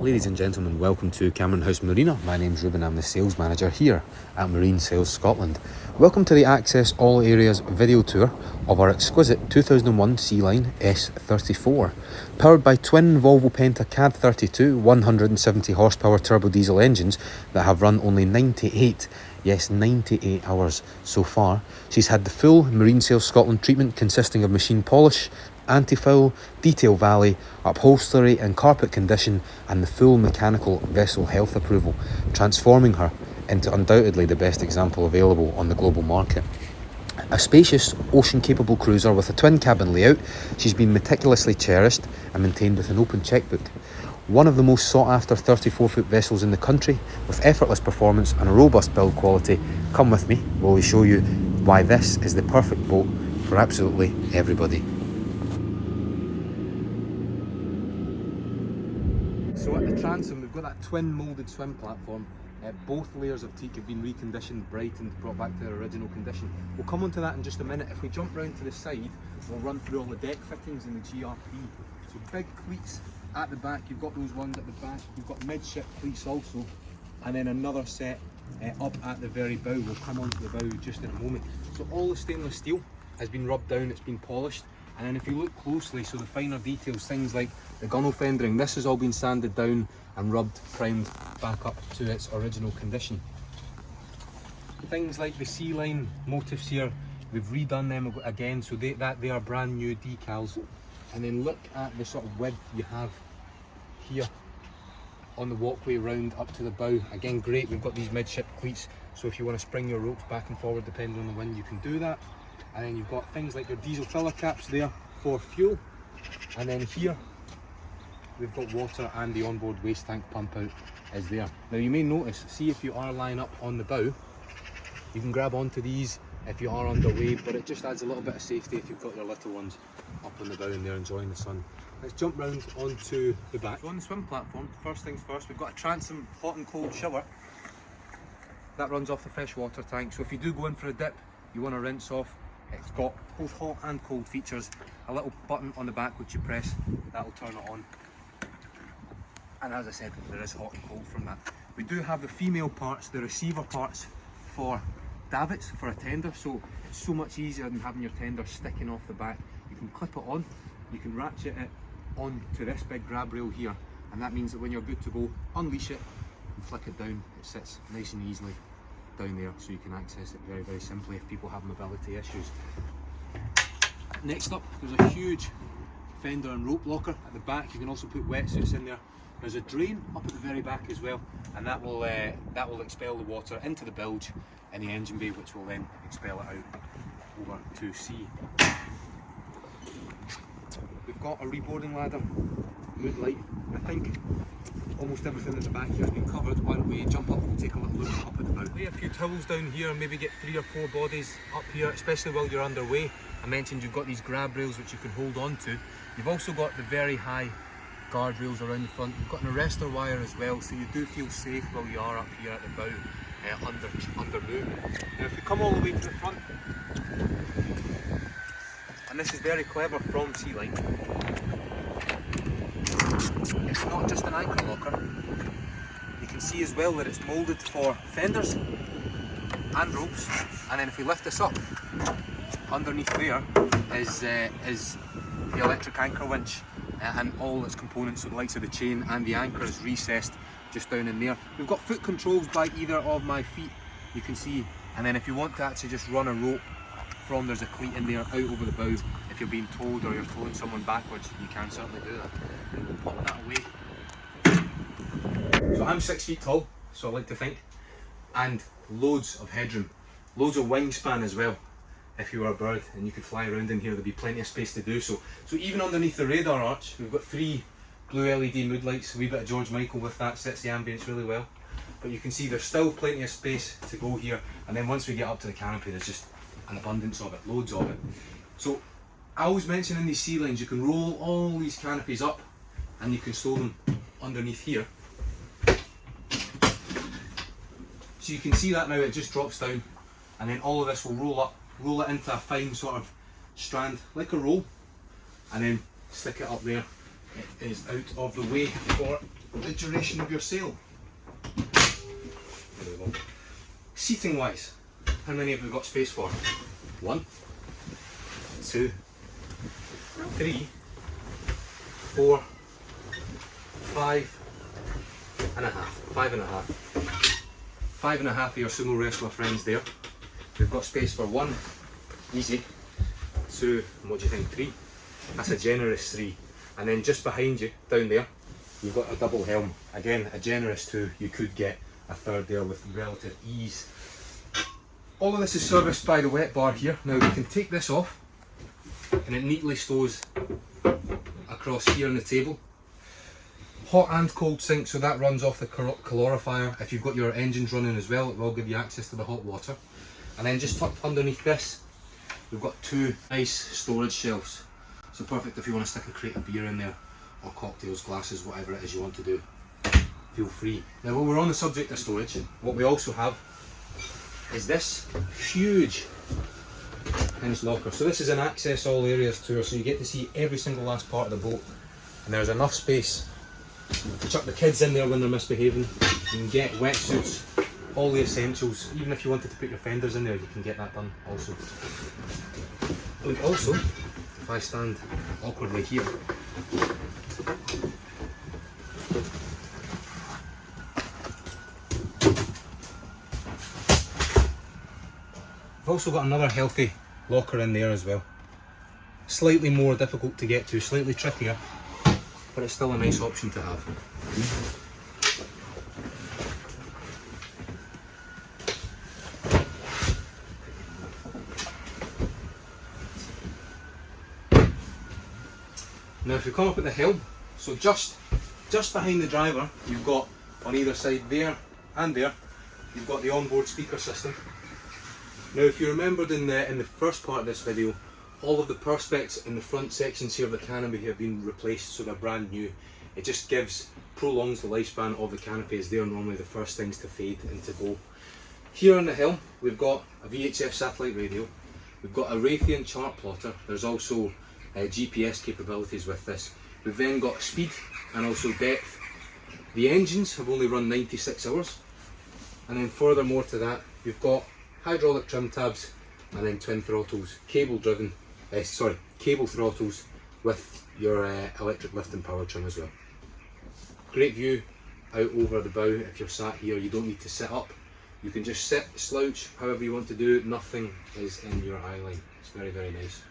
Ladies and gentlemen, welcome to Cameron House Marina. My name's Ruben, I'm the sales manager here at Marine Sales Scotland. Welcome to the Access All Areas video tour of our exquisite 2001 Sealine S34. Powered by twin Volvo Penta CAD 32 170 horsepower turbo diesel engines that have run only 98 hours so far. She's had the full Marine Sales Scotland treatment consisting of machine polish, anti-foul, detail valley, upholstery and carpet condition, and the full mechanical vessel health approval, transforming her into undoubtedly the best example available on the global market. A spacious, ocean-capable cruiser with a twin cabin layout, she's been meticulously cherished and maintained with an open checkbook. One of the most sought-after 34-foot vessels in the country, with effortless performance and a robust build quality. Come with me while we show you why this is the perfect boat for absolutely everybody. So at the transom, we've got that twin moulded swim platform. Both layers of teak have been reconditioned, brightened, brought back to their original condition. We'll come on to that in just a minute. If we jump round to the side, we'll run through all the deck fittings and the GRP. So big cleats at the back, you've got those ones at the back, you've got midship cleats also, and then another set up at the very bow. We'll come on to the bow just in a moment. So all the stainless steel has been rubbed down, it's been polished. And then if you look closely, so the finer details, things like the gunnel fendering, this has all been sanded down and rubbed, primed back up to its original condition. Things like the Sealine motifs here, we've redone them again, so they are brand new decals. And then look at the sort of width you have here on the walkway round up to the bow. Again, great, we've got these midship cleats, so if you want to spring your ropes back and forward depending on the wind, you can do that. And then you've got things like your diesel filler caps there for fuel. And then here, we've got water, and the onboard waste tank pump out is there. Now you may notice, see if you are lying up on the bow, you can grab onto these if you are underway, but it just adds a little bit of safety if you've got your little ones up on the bow and they're enjoying the sun. Let's jump round onto the back. So on the swim platform, first things first, we've got a transom hot and cold shower. That runs off the fresh water tank, so if you do go in for a dip, you want to rinse off, it's got both hot and cold features. A little button on the back which you press, that'll turn it on. And as I said, there is hot and cold from that. We do have the female parts, the receiver parts for davits, for a tender, so it's so much easier than having your tender sticking off the back. You can clip it on, you can ratchet it onto this big grab rail here, and that means that when you're good to go, unleash it and flick it down. It sits nice and easily down there, so you can access it very, very simply if people have mobility issues. Next up, there's a huge fender and rope locker at the back. You can also put wetsuits in there. There's a drain up at the very back as well, and that will expel the water into the bilge in the engine bay, which will then expel it out over to sea. We've got a reboarding ladder, mood light. I think almost everything at the back here has been covered. Why don't we jump up and take a little look up at the bow. Lay a few towels down here, maybe get 3 or 4 bodies up here, especially while you're underway. I mentioned you've got these grab rails which you can hold on to. You've also got the very high guardrails around the front. You've got an arrestor wire as well, so you do feel safe while you are up here at the bow under movement. Now if we come all the way to the front, and this is very clever from Sealine, it's not just an anchor locker. You can see as well that it's moulded for fenders and ropes, and then if we lift this up, underneath there is the electric anchor winch and all its components, so the likes of the chain and the anchor is recessed just down in there. We've got foot controls by either of my feet, you can see, and then if you want to actually just run a rope from, there's a cleat in there out over the bow. If you're being towed or you're towing someone backwards, you can certainly do that. We'll pop that away. So I'm 6 feet tall, so I like to think, and loads of headroom, loads of wingspan as well. If you were a bird and you could fly around in here, there'd be plenty of space to do so. So even underneath the radar arch, we've got 3 blue LED mood lights, a wee bit of George Michael with that, sets the ambience really well. But you can see there's still plenty of space to go here, and then once we get up to the canopy, there's just an abundance of it, loads of it. So I always mention in these Sealines, you can roll all these canopies up and you can stow them underneath here. So you can see that now, it just drops down, and then all of this will roll it into a fine sort of strand, like a roll, and then stick it up there. It is out of the way for the duration of your sail. There we go. Seating wise, how many have we got space for? 1, 2, 3, 4, 5 and a half. 5.5. 5.5 of your sumo wrestler friends there. We've got space for 1, easy, 2, and what do you think, 3? That's a generous 3. And then just behind you, down there, you've got a double helm. Again, a generous 2. You could get a third there with relative ease. All of this is serviced by the wet bar here. Now we can take this off and it neatly stows across here on the table. Hot and cold sink, so that runs off the calorifier. If you've got your engines running as well, it will give you access to the hot water. And then just tucked underneath this, we've got 2 nice storage shelves. So perfect if you want to stick a crate of beer in there, or cocktails, glasses, whatever it is you want to do. Feel free. Now while we're on the subject of storage, what we also have is this huge hinge locker. So this is an access all areas tour, so you get to see every single last part of the boat. And there's enough space to chuck the kids in there when they're misbehaving. You can get wetsuits, all the essentials. Even if you wanted to put your fenders in there, you can get that done also. We've also, if I stand awkwardly here, we've also got another healthy locker in there as well. Slightly more difficult to get to, slightly trickier, but it's still a nice option to have. Now if you come up at the helm, so just behind the driver, you've got on either side there and there, you've got the onboard speaker system. Now if you remembered in the first part of this video, all of the perspex in the front sections here of the canopy have been replaced, so they're brand new. It just prolongs the lifespan of the canopy, as they're normally the first things to fade and to go. Here on the helm, we've got a VHF satellite radio, we've got a Raytheon chart plotter, there's also GPS capabilities with this. We've then got speed and also depth. The engines have only run 96 hours, and then furthermore to that, we've got hydraulic trim tabs and then twin throttles, cable throttles with your electric lift and power trim as well. Great view out over the bow. If you're sat here, you don't need to sit up. You can just sit, slouch, however you want to do it. Nothing is in your eye line. It's very, very nice.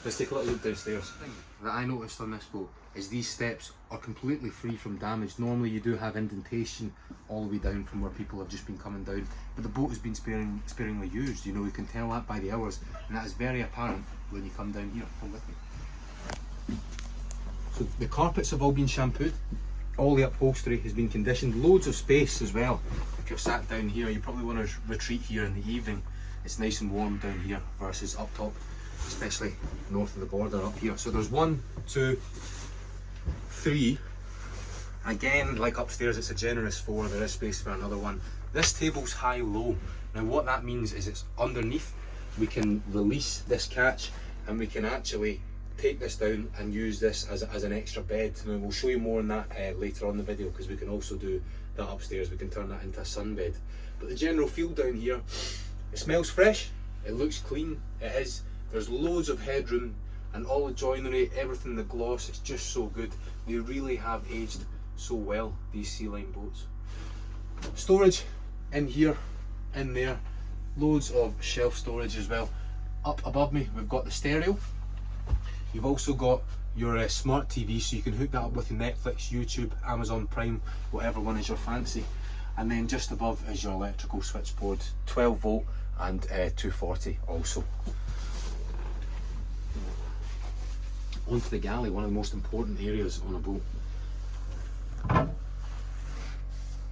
Let's take a little look downstairs. The thing that I noticed on this boat is these steps are completely free from damage. Normally you do have indentation all the way down from where people have just been coming down, but the boat has been sparingly used. You know, you can tell that by the hours, and that is very apparent when you come down here. Come with me. So the carpets have all been shampooed, all the upholstery has been conditioned, loads of space as well. If you're sat down here, you probably want to retreat here in the evening. It's nice and warm down here versus up top, especially north of the border up here. So there's 1, 2, 3. Again, like upstairs, it's a generous 4. There is space for another one. This table's high-low. Now what that means is it's underneath. We can release this catch and we can actually take this down and use this as an extra bed. Now we'll show you more on that later on in the video, because we can also do that upstairs. We can turn that into a sunbed. But the general feel down here, it smells fresh, it looks clean, it is. There's loads of headroom and all the joinery, everything, the gloss, it's just so good. They really have aged so well, these Sealine boats. Storage in here, in there, loads of shelf storage as well. Up above me, we've got the stereo. You've also got your smart TV, so you can hook that up with your Netflix, YouTube, Amazon Prime, whatever one is your fancy. And then just above is your electrical switchboard, 12 volt and 240 also. Onto the galley, one of the most important areas on a boat.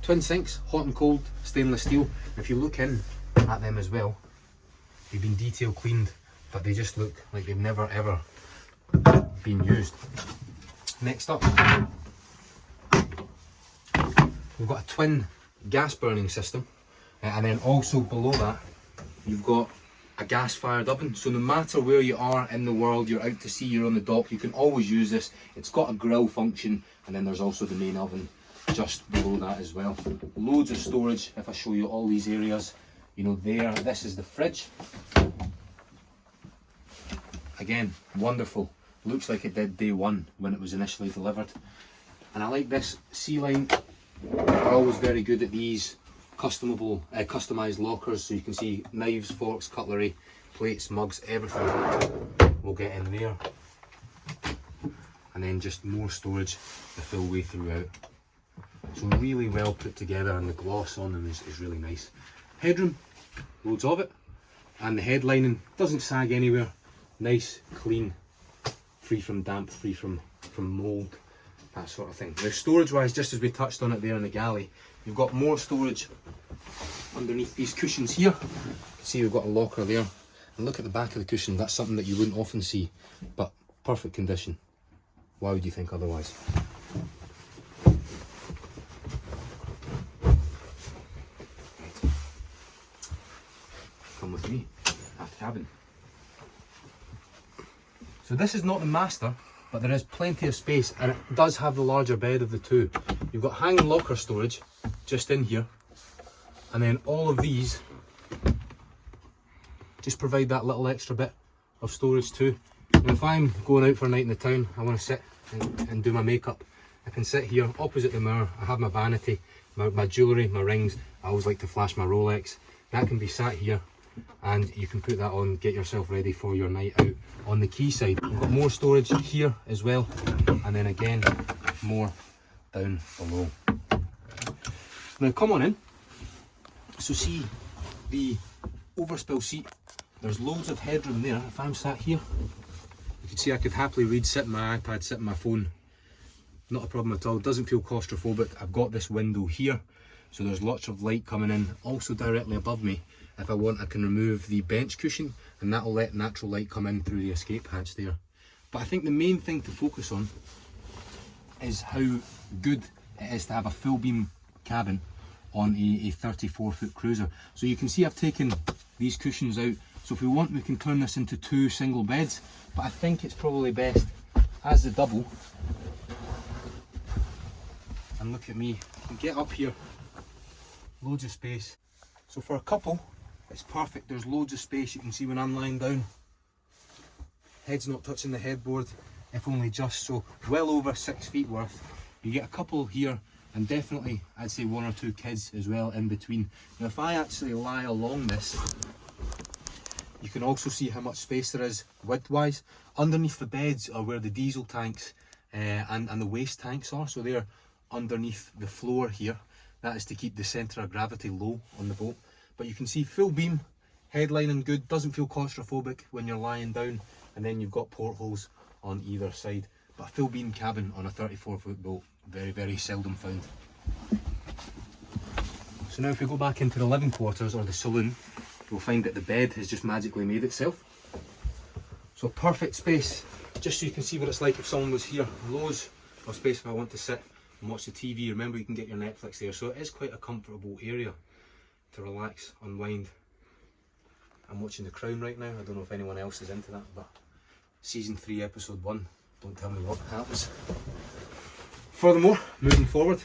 Twin sinks, hot and cold, stainless steel. If you look in at them as well, they've been detail cleaned, but they just look like they've never ever been used. Next up, we've got a twin gas burning system, and then also below that you've got a gas fired oven. So no matter where you are in the world, you're out to sea, you're on the dock, you can always use this. It's got a grill function, and then there's also the main oven just below that as well. Loads of storage. If I show you all these areas, you know, there, this is the fridge. Again, wonderful. Looks like it did day one when it was initially delivered. And I like this. Sealine are always very good at these customized lockers, so you can see knives, forks, cutlery, plates, mugs, everything will get in there. And then just more storage the full way throughout. So really well put together, and the gloss on them is really nice. Headroom, loads of it, and the headlining doesn't sag anywhere. Nice, clean, free from damp, free from mould, that sort of thing. Now storage wise, just as we touched on it there in the galley, you've got more storage underneath these cushions here. See, we've got a locker there, and look at the back of the cushion. That's something that you wouldn't often see, but perfect condition. Why would you think otherwise? Come with me, aft cabin. So this is not the master, but there is plenty of space, and it does have the larger bed of the two. You've got hanging locker storage just in here, and then all of these just provide that little extra bit of storage too. And if I'm going out for a night in the town, I want to sit and do my makeup, I can sit here opposite the mirror. I have my vanity, my jewellery, my rings. I always like to flash my Rolex. That can be sat here, and you can put that on, get yourself ready for your night out. On the key side, we've got more storage here as well, and then again more down below. Now come on in. So see the overspill seat, there's loads of headroom there. If I'm sat here, you can see I could happily read, sit on my iPad, sit on my phone. Not a problem at all. It doesn't feel claustrophobic. I've got this window here, so there's lots of light coming in. Also directly above me, if I want, I can remove the bench cushion, and that'll let natural light come in through the escape hatch there. But I think the main thing to focus on is how good it is to have a full beam cabin on a 34-foot cruiser. So you can see I've taken these cushions out, so if we want we can turn this into 2 single beds, but I think it's probably best as the double. And look at me, you can get up here, loads of space. So for a couple, it's perfect. There's loads of space. You can see when I'm lying down, head's not touching the headboard, if only just, so well over 6 feet worth. You get a couple here, and definitely I'd say 1 or 2 kids as well in between. Now if I actually lie along this, you can also see how much space there is width-wise. Underneath the beds are where the diesel tanks and the waste tanks are, so they're underneath the floor here. That is to keep the centre of gravity low on the boat. But you can see full beam, headlining good, doesn't feel claustrophobic when you're lying down, and then you've got portholes on either side. But a full beam cabin on a 34-foot boat, very, very seldom found. So now if we go back into the living quarters or the saloon, you'll find that the bed has just magically made itself. So perfect space, just so you can see what it's like if someone was here. Loads of space if I want to sit and watch the TV. Remember, you can get your Netflix there, so it is quite a comfortable area to relax, unwind. I'm watching The Crown right now. I don't know if anyone else is into that, but season 3 episode 1, don't tell me what happens. Furthermore, moving forward,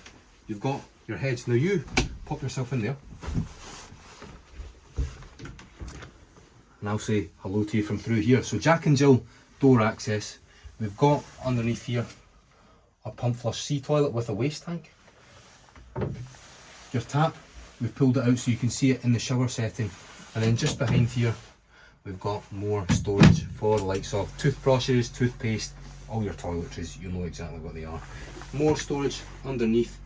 you've got your heads. Now you pop yourself in there, and I'll say hello to you from through here. So Jack and Jill door access. We've got underneath here a pump flush sea toilet with a waste tank. Your tap, we've pulled it out so you can see it in the shower setting, and then just behind here we've got more storage for the likes of toothbrushes, toothpaste, all your toiletries. You know exactly what they are. More storage underneath,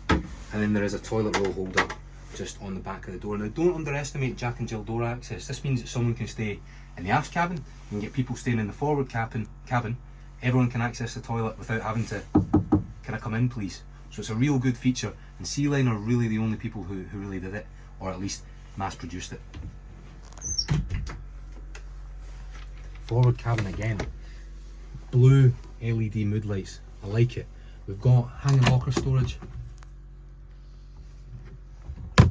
and then there is a toilet roll holder just on the back of the door. Now don't underestimate Jack and Jill door access. This means that someone can stay in the aft cabin, you can get people staying in the forward cabin. Everyone can access the toilet without having to, can I come in please? So it's a real good feature, and Sealine are really the only people who really did it, or at least mass produced it. Forward cabin again, blue LED mood lights, I like it. We've got hanging locker storage, and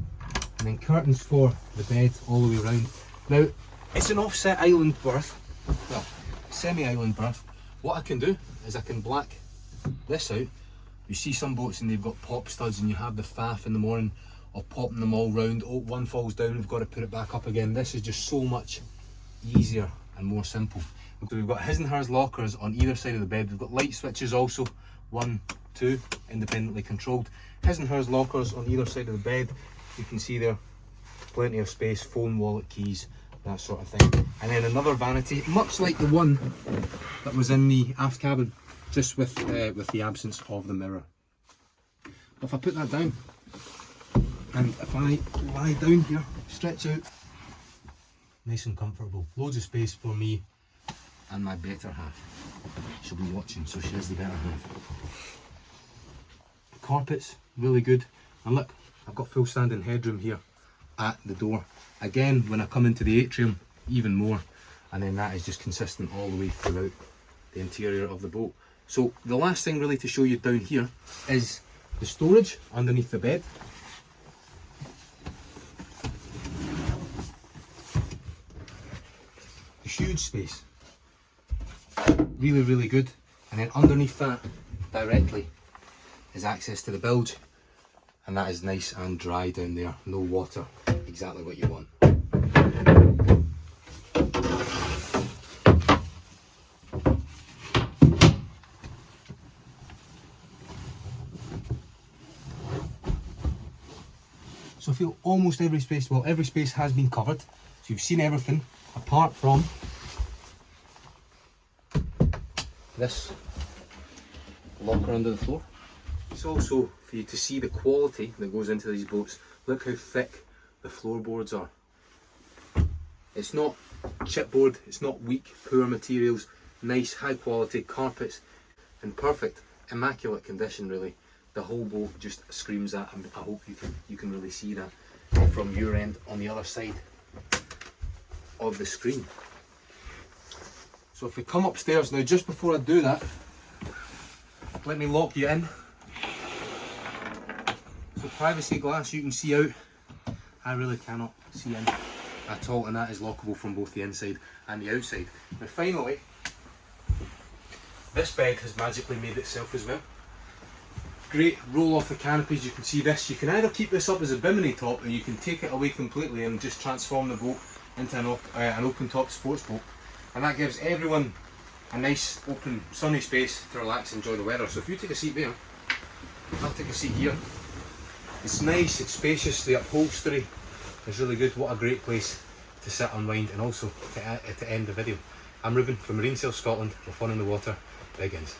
then curtains for the bed all the way around. Now it's an offset island berth, well, semi-island berth. What I can do is I can black this out, You see some boats and they've got pop studs and you have the faff in the morning of popping them all round. Oh, one falls down, we've got to put it back up again. This is just so much easier and more simple. So we've got his and hers lockers on either side of the bed. We've got light switches also, 1, 2, independently controlled. His and hers lockers on either side of the bed. You can see there, plenty of space, phone, wallet, keys, that sort of thing. And then another vanity, much like the one that was in the aft cabin, just with the absence of the mirror. But if I put that down, and if I lie down here, stretch out, nice and comfortable. Loads of space for me and my better half. She'll be watching, so she is the better half. Carpets, really good. And look, I've got full standing headroom here at the door. Again, when I come into the atrium, even more. And then that is just consistent all the way throughout the interior of the boat. So the last thing really to show you down here is the storage underneath the bed. A huge space. Really, really good. And then underneath that, directly, is access to the bilge. And that is nice and dry down there. No water. Exactly what you want. So I feel almost every space, well, every space has been covered. So you've seen everything apart from this locker under the floor. It's also for you to see the quality that goes into these boats. Look how thick the floorboards are. It's not chipboard, it's not weak, poor materials, nice high quality carpets in perfect, immaculate condition really. The whole boat just screams that, and I hope you can really see that from your end on the other side of the screen. So if we come upstairs now, just before I do that, let me lock you in. So privacy glass, you can see out. I really cannot see in at all, and that is lockable from both the inside and the outside. Now finally, this bed has magically made itself as well. Great roll off the canopies, you can see this. You can either keep this up as a bimini top, or you can take it away completely and just transform the boat into an open top sports boat. And that gives everyone a nice open sunny space to relax and enjoy the weather. So if you take a seat there, I'll take a seat here. It's nice, it's spacious, the upholstery is really good. What a great place to sit, unwind, and also to end the video. I'm Ruben from Marine Sail Scotland, where fun in the water begins.